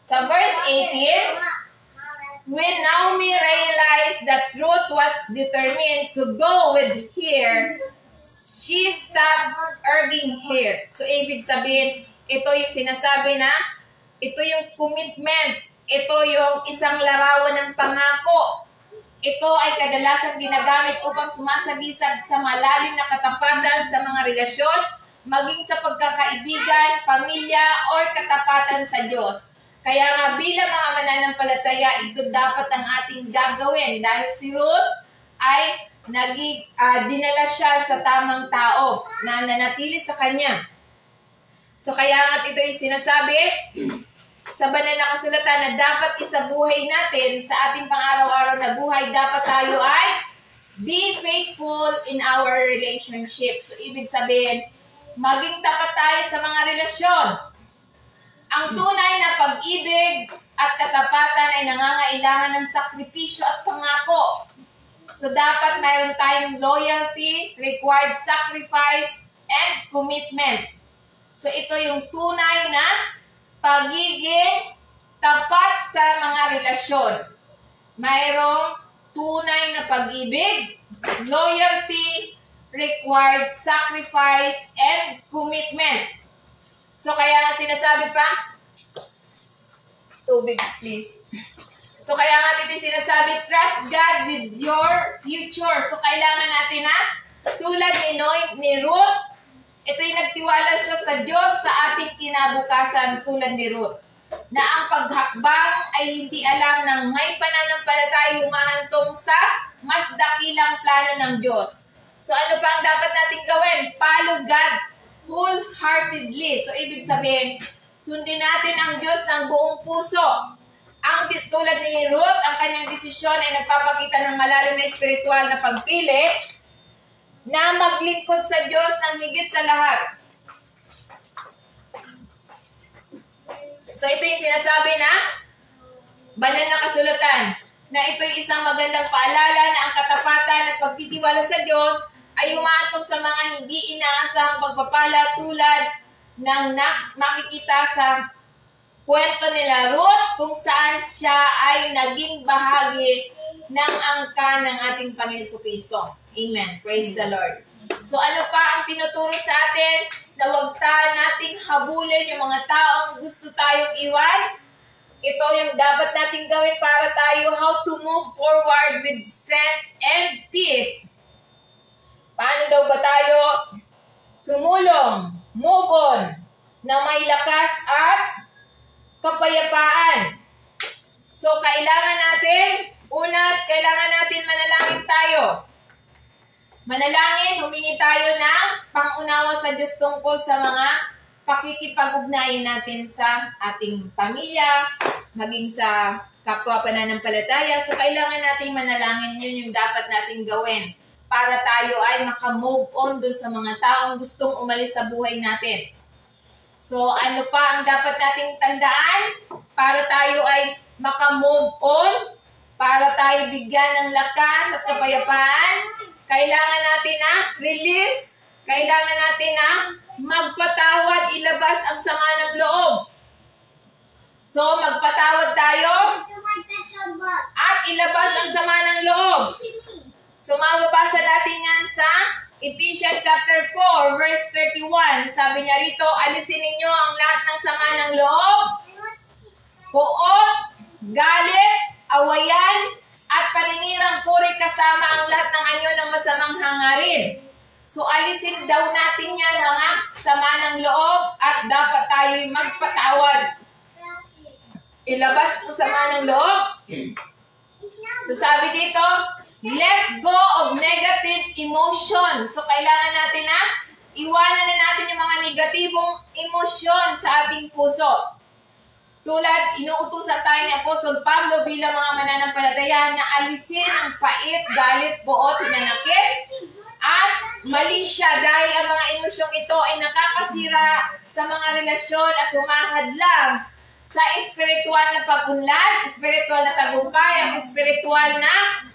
Sa verse 18, when Naomi realized that Ruth was determined to go with her, she stopped urging her. So ibig sabihin, ito yung sinasabi na, ito yung commitment, ito yung isang larawan ng pangako. Ito ay kadalasang ginagamit upang sumasagisag sa malalim na katapatan sa mga relasyon, maging sa pagkakaibigan, pamilya, or katapatan sa Diyos. Kaya nga bilang mga mananampalataya, ito dapat ang ating gagawin dahil si Ruth ay dinala siya sa tamang tao na nanatili sa kanya. So kaya nga ito yung sinasabi sa banal na kasulatan na dapat isabuhay natin sa ating pang-araw-araw na buhay, dapat tayo ay be faithful in our relationships. So, ibig sabihin, maging tapat tayo sa mga relasyon. Ang tunay na pag-ibig at katapatan ay nangangailangan ng sakripisyo at pangako. So, dapat mayroon tayong loyalty, required sacrifice, and commitment. So, ito yung tunay na pagiging tapat sa mga relasyon. Mayroong tunay na pag-ibig, loyalty, required sacrifice, and commitment. So, kaya sinasabi pa, tubig please. So, kaya nga dito sinasabi, trust God with your future. So, kailangan natin na, tulad ni Ruth, ito yung nagtiwala siya sa Diyos sa ating kinabukasan tulad ni Ruth, na ang paghakbang ay hindi alam ng may pananampalataya humahantong sa mas dakilang plano ng Diyos. So ano pa ang dapat natin gawin? Follow God wholeheartedly. So ibig sabihin, sundin natin ang Diyos ng buong puso. Ang tulad ni Ruth, ang kanyang desisyon ay nagpapakita ng malalim na espiritual na pagpili na maglingkod sa Diyos ng higit sa lahat. So ito yung sinasabi na banal na kasulatan, na ito yung isang magandang paalala na ang katapatan at pagtitiwala sa Diyos ay humaantong sa mga hindi inaasahang pagpapala tulad ng makikita sa kwento nila Ruth, kung saan siya ay naging bahagi ng angkan ng ating Panginoon Kristo. Amen. Praise the Lord. So ano pa ang tinuturo sa atin? Na huwag nating habulin yung mga taong gusto tayong iwan. Ito yung dapat nating gawin para tayo how to move forward with strength and peace. Paano daw ba tayo sumulong, move on, na may lakas at kapayapaan? So kailangan natin, kailangan natin manalangin tayo. Manalangin, humingi tayo ng pangunawa sa Diyos tungkol sa mga pakikipag-ugnayan natin sa ating pamilya, maging sa kapwa pananampalataya. So, kailangan nating manalangin, yun yung dapat nating gawin para tayo ay makamove on dun sa mga taong gustong umalis sa buhay natin. So, ano pa ang dapat nating tandaan para tayo ay makamove on, para tayo bigyan ng lakas at kapayapaan? Kailangan natin na release. Kailangan natin na magpatawad, ilabas ang sama ng loob. So, magpatawad tayo at ilabas ang sama ng loob. So mababasa natin yan sa Ephesians chapter 4, verse 31. Sabi niya rito, alisin ninyo ang lahat ng sama ng loob, puot, galit, awayan, at paninirang puri kasama ang lahat ng anyo ng masamang hangarin. So alisin daw natin yan mga sama ng loob at dapat tayo'y magpatawad. Ilabas ang sama ng loob. So sabi dito, let go of negative emotion. So kailangan natin na iwanan na natin yung mga negatibong emosyon sa ating puso. Tulad, inuutusan tayo ni Apostol Pablo bilang mga mananampalataya na alisin ang pait, galit, buot, hinanakit, at mali siya dahil ang mga emosyong ito ay nakakasira sa mga relasyon at humahadlang sa espiritual na pag-unlad, espiritual na tagumpay, ang espiritual na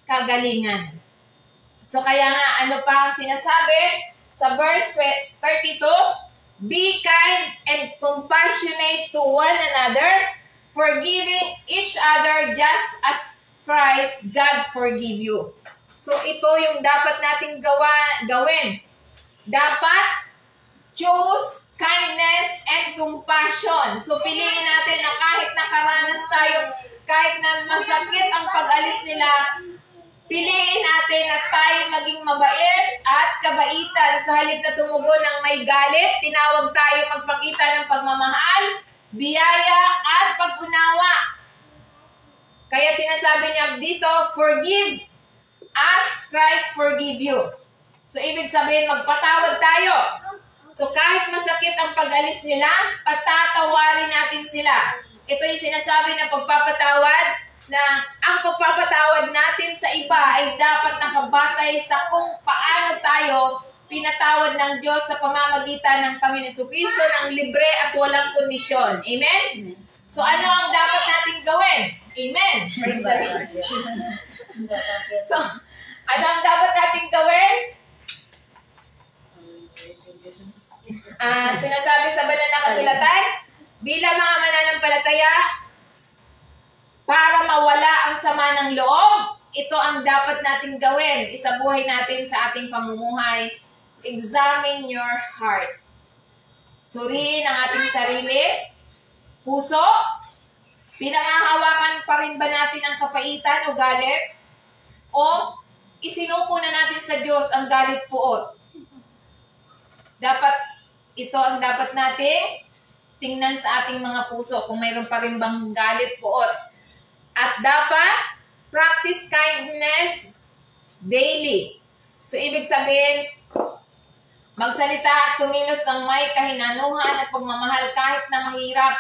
kagalingan. So kaya nga, ano pa ang sinasabi sa verse 32? Be kind and compassionate to one another, forgiving each other just as Christ, God, forgive you. So ito yung dapat nating gawin. Dapat choose kindness and compassion. So piliin natin na kahit nakaranas tayo, kahit na masakit ang pag-alis nila, piliin natin na tayo maging mabait at kabaitan. Sa halip na tumugon ng may galit, tinawag tayo magpakita ng pagmamahal, biyaya at pag-unawa. Kaya sinasabi niya dito, forgive as Christ forgive you. So ibig sabihin, magpatawad tayo. So kahit masakit ang pag-alis nila, patatawarin natin sila. Ito yung sinasabi ng pagpapatawad, na ang pagpapatawad natin sa iba ay dapat nakabatay sa kung paano tayo pinatawad ng Diyos sa pamamagitan ng Panginoon Jesucristo ng libre at walang kondisyon. Amen? So ano ang dapat natin gawin? Amen? Praise the Lord. So, ano ang dapat natin gawin? Sinasabi sa banal na kasulatan, bilang mga mananampalataya, para mawala ang sama ng loob, ito ang dapat natin gawin. Isabuhay natin sa ating pamumuhay. Examine your heart. Suriin ang ating sarili, puso. Pinangahawakan pa rin ba natin ang kapaitan o galit? O isinuko na natin sa Diyos ang galit puot? Dapat, ito ang dapat natin tingnan sa ating mga puso kung mayroon pa rin bang galit puot. At dapat, practice kindness daily. So, ibig sabihin, magsalita at tumilos ng may kahinanuhan at pagmamahal kahit na mahirap.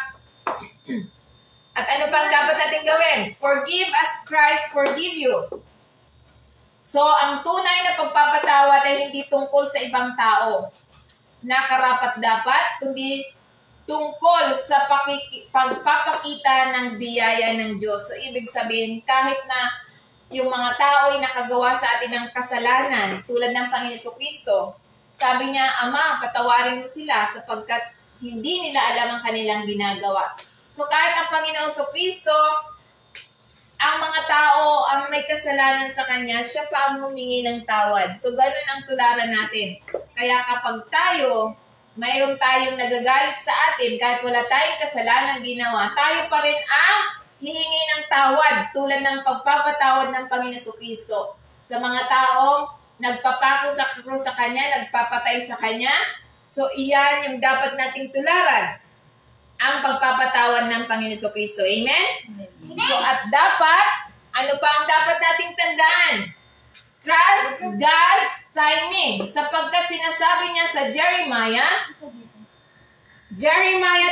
At ano pang dapat natin gawin? Forgive as Christ forgive you. So, ang tunay na pagpapatawad ay hindi tungkol sa ibang tao na karapat-dapat, kundi tungkol sa pagpapakita ng biyaya ng Diyos. So, ibig sabihin, kahit na yung mga tao ay nakagawa sa atin ng kasalanan, tulad ng Panginoon Jesucristo, sabi niya, Ama, patawarin mo sila sapagkat hindi nila alam ang kanilang ginagawa. So, kahit ang Panginoon Jesucristo, ang mga tao ang may kasalanan sa Kanya, siya pa ang humingi ng tawad. So, ganun ang tularan natin. Kaya kapag tayo, mayroon tayong nagagalit sa atin, kahit wala tayong kasalanan ginawa, tayo pa rin ang hihingi ng tawad, tulad ng pagpapatawad ng Panginoon Jesucristo sa mga taong nagpapako sa krus sa Kanya, nagpapatay sa Kanya. So, iyan yung dapat nating tularan, ang pagpapatawad ng Panginoon Jesucristo. Amen? So, at dapat, ano pa ang dapat nating tandaan? Trust God's timing. Sapagkat sinasabi niya sa Jeremiah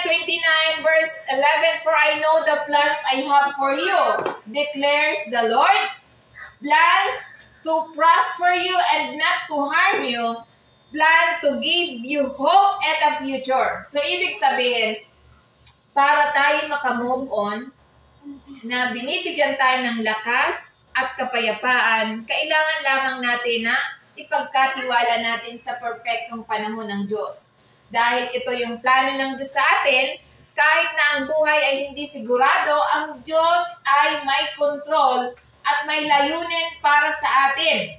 29 verse 11, For I know the plans I have for you, declares the Lord, plans to prosper you and not to harm you, plan to give you hope and a future. So, ibig sabihin, para tayo makamove on, na binibigyan tayo ng lakas at kapayapaan, kailangan lamang natin na ipagkatiwala natin sa perfectong panahon ng Diyos. Dahil ito yung plano ng Diyos sa atin, kahit na ang buhay ay hindi sigurado, ang Diyos ay may control at may layunin para sa atin.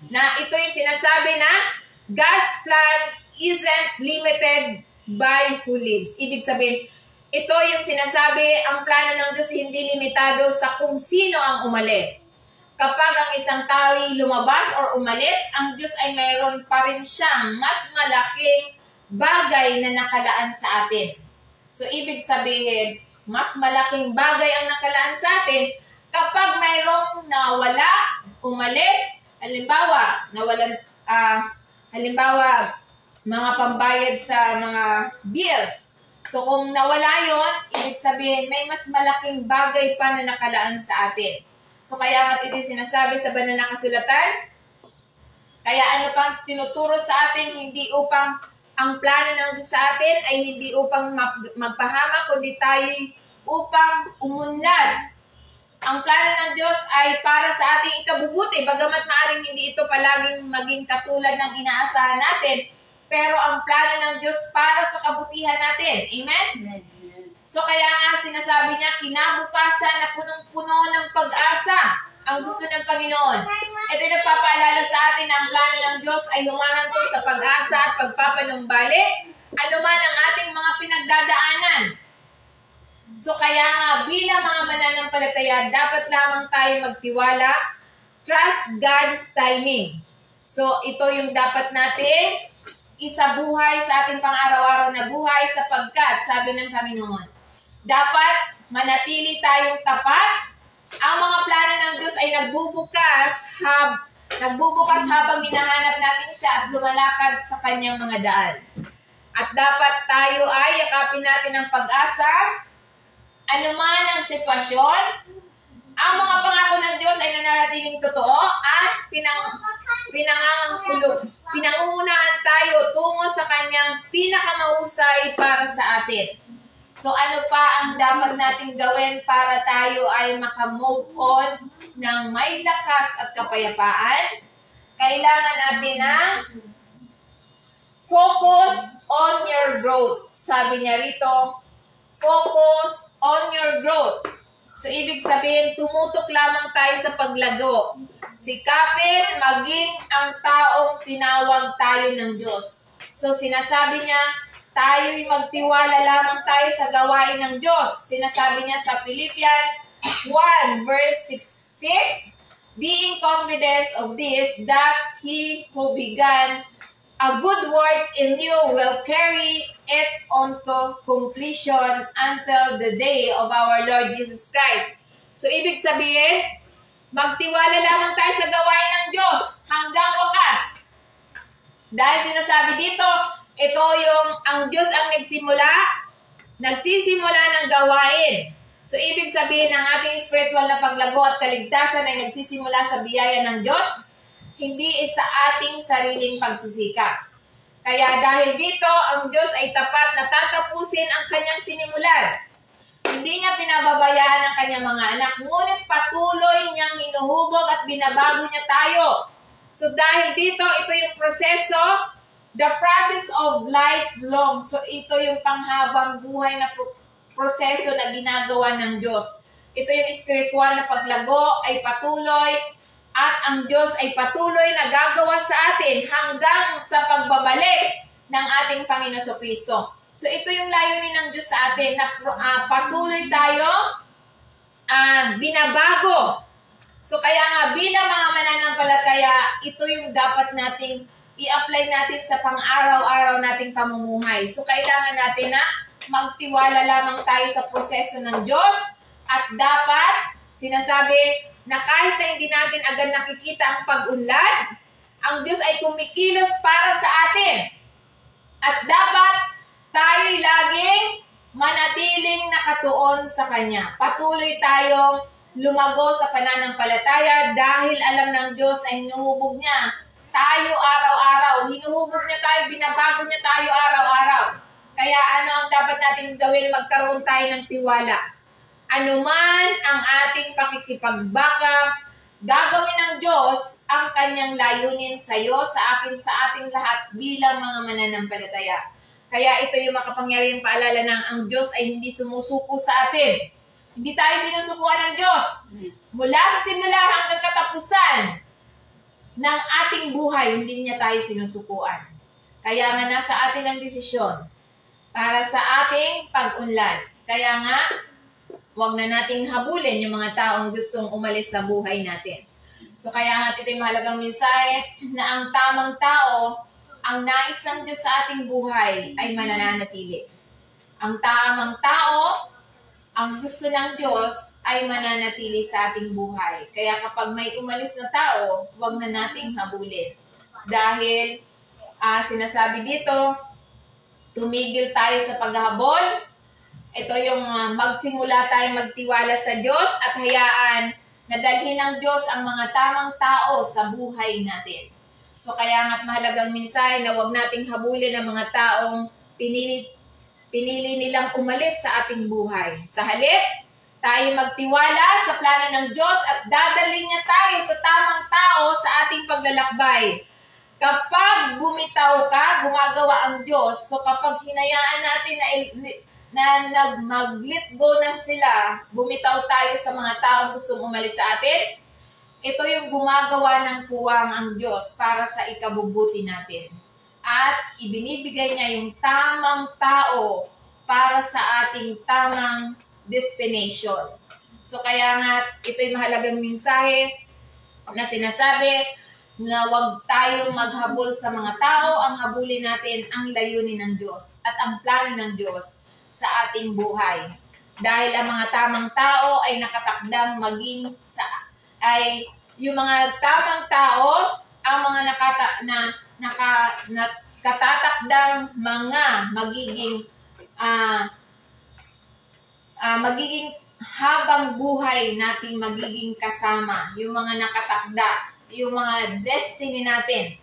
Na ito yung sinasabi na God's plan isn't limited by who lives. Ibig sabihin, ito yung sinasabi, ang plano ng Diyos hindi limitado sa kung sino ang umalis. Kapag ang isang tao ay lumabas or umalis, ang Diyos ay mayroon pa rin siyang mas malaking bagay na nakalaan sa atin. So, ibig sabihin, mas malaking bagay ang nakalaan sa atin kapag mayroong nawala, umalis, halimbawa, mga pambayad sa mga bills. So, kung nawala yon, ibig sabihin, may mas malaking bagay pa na nakalaan sa atin. So, kaya nga ito sinasabi sa banal na kasulatan, kaya ano pang tinuturo sa atin, hindi upang ang plano ng Diyos sa atin ay hindi upang magpahamak, kundi tayo upang umunlad. Ang plano ng Diyos ay para sa ating ikabubuti, bagamat maaring hindi ito palaging maging katulad ng inaasahan natin, pero ang plano ng Diyos para sa kabutihan natin. Amen? Amen. So kaya nga sinasabi niya, kinabukasan na punong-puno ng pag-asa ang gusto ng Panginoon. Ito yung nagpapaalala sa atin na ang plano ng Diyos ay humahantong sa pag-asa at pagpapanumbalik, anuman ang ating mga pinagdadaanan. So kaya nga, bilang mga mananampalataya, dapat lamang tayo magtiwala, trust God's timing. So ito yung dapat natin isabuhay sa ating pang-araw-araw na buhay sapagkat, sabi ng Panginoon, dapat manatili tayong tapat. Ang mga plano ng Diyos ay nagbubukas habang hinahanap natin siya at lumalakad sa kanyang mga daan. At dapat tayo ay yakapin natin ang pag-asa, anuman ang sitwasyon. Ang mga pangako ng Diyos ay nananatiling totoo at pinangungunahan tayo tungo sa kanyang pinakamahusay para sa atin. So ano pa ang dapat nating gawin para tayo ay makamove on ng may lakas at kapayapaan? Kailangan natin ng focus on your growth. Sabi niya rito, focus on your growth. So ibig sabihin, tumutok lamang tayo sa paglago. Sikapin maging ang taong tinawag tayo ng Diyos. So sinasabi niya, tayo'y magtiwala lamang tayo sa gawain ng Diyos. Sinasabi niya sa Philippians 1 verse 6, being confident of this, that He who began a good work in you will carry it onto completion until the day of our Lord Jesus Christ. So ibig sabihin, magtiwala lamang tayo sa gawain ng Diyos hanggang wakas. Dahil sinasabi dito, ito yung ang Diyos ang nagsisimula ng gawain. So, ibig sabihin ng ating spiritual na paglago at kaligtasan ay nagsisimula sa biyaya ng Diyos, hindi sa ating sariling pagsisikap. Kaya dahil dito, ang Diyos ay tapat na tatapusin ang kanyang sinimulan. Hindi niya pinababayaan ang kanyang mga anak, ngunit patuloy niyang hinuhubog at binabago niya tayo. So, dahil dito, ito yung proseso, the process of lifelong. So, ito yung panghabang buhay na proseso na ginagawa ng Diyos. Ito yung spiritual na paglago ay patuloy at ang Diyos ay patuloy na gagawa sa atin hanggang sa pagbabalik ng ating Panginoon Kristo. So, ito yung layunin ng Diyos sa atin na patuloy tayo binabago. So, kaya nga bilang mga mananampalataya, ito yung dapat nating i-apply natin sa pang-araw-araw nating pamumuhay. So, kailangan natin na magtiwala lamang tayo sa proseso ng Diyos at dapat, sinasabi na kahit na hindi natin agad nakikita ang pag-unlad, ang Diyos ay kumikilos para sa atin. At dapat tayo'y laging manatiling nakatuon sa Kanya. Patuloy tayong lumago sa pananampalataya dahil alam ng Diyos ay hinuhubog niya tayo araw-araw. Hinuhubog niya tayo, binabago niya tayo araw-araw. Kaya ano ang dapat natin gawin? Magkaroon tayo ng tiwala. Anuman ang ating pakikipagbaka, gagawin ng Diyos ang kanyang layunin sa iyo, sa akin, sa ating lahat bilang mga mananampalataya. Kaya ito yung makapangyarihang paalala ng ang Diyos ay hindi sumusuko sa atin. Hindi tayo sinusukuan ng Diyos. Mula sa simula hanggang katapusan ng ating buhay, hindi niya tayo sinusukuan. Kaya nga nasa atin ang desisyon para sa ating pag-unlad. Kaya nga, huwag na nating habulin yung mga taong gustong umalis sa buhay natin. So kaya nga ito'y mahalagang mensahe na ang tamang tao, ang nais ng Diyos sa ating buhay ay mananatili. Ang tamang tao, ang gusto ng Diyos ay mananatili sa ating buhay. Kaya kapag may umalis na tao, huwag na nating habulin. Dahil sinasabi dito, tumigil tayo sa paghahabol. Ito yung magsimula tayo magtiwala sa Diyos at hayaan na dalhin ng Diyos ang mga tamang tao sa buhay natin. So kaya nga't mahalagang mensahe na huwag nating habulin ang mga taong pinili nilang umalis sa ating buhay. Sa halip, tayo magtiwala sa plano ng Diyos at dadalhin niya tayo sa tamang tao sa ating paglalakbay. Kapag bumitaw ka, gumagawa ang Diyos. So kapag hinayaan natin na mag-let go na sila, bumitaw tayo sa mga taong gustong umalis sa atin, ito yung gumagawa ng puwang ang Diyos para sa ikabubuti natin. At ibinibigay niya yung tamang tao para sa ating tamang destination. So kaya nga, ito'y mahalagang mensahe na sinasabi na huwag tayong maghabol sa mga tao, ang habulin natin ang layunin ng Diyos at ang plano ng Diyos sa ating buhay. Dahil ang mga tamang tao ay nakatakdang maging yung mga tamang tao, ang mga katatakdang mga magiging habang buhay nating magiging kasama. Yung mga nakatakda, yung mga destiny natin.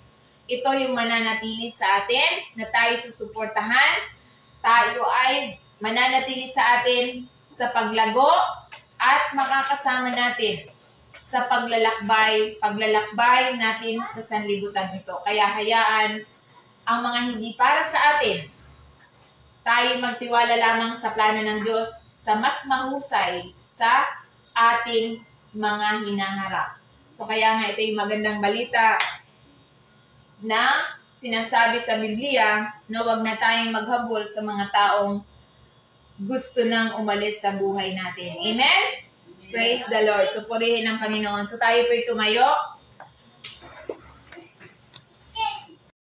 Ito yung mananatili sa atin na tayo susuportahan. Tayo ay mananatili sa atin sa paglago at makakasama natin sa paglalakbay natin sa sanlibutan ito. Kaya hayaan ang mga hindi para sa atin, tayo magtiwala lamang sa plano ng Diyos sa mas mahusay sa ating mga hinaharap. So kaya nga ito yung magandang balita na sinasabi sa Biblia na huwag na tayong maghabol sa mga taong gusto nang umalis sa buhay natin. Amen? Praise the Lord. So purihin ang Panginoon. So tayo po'y tumayo.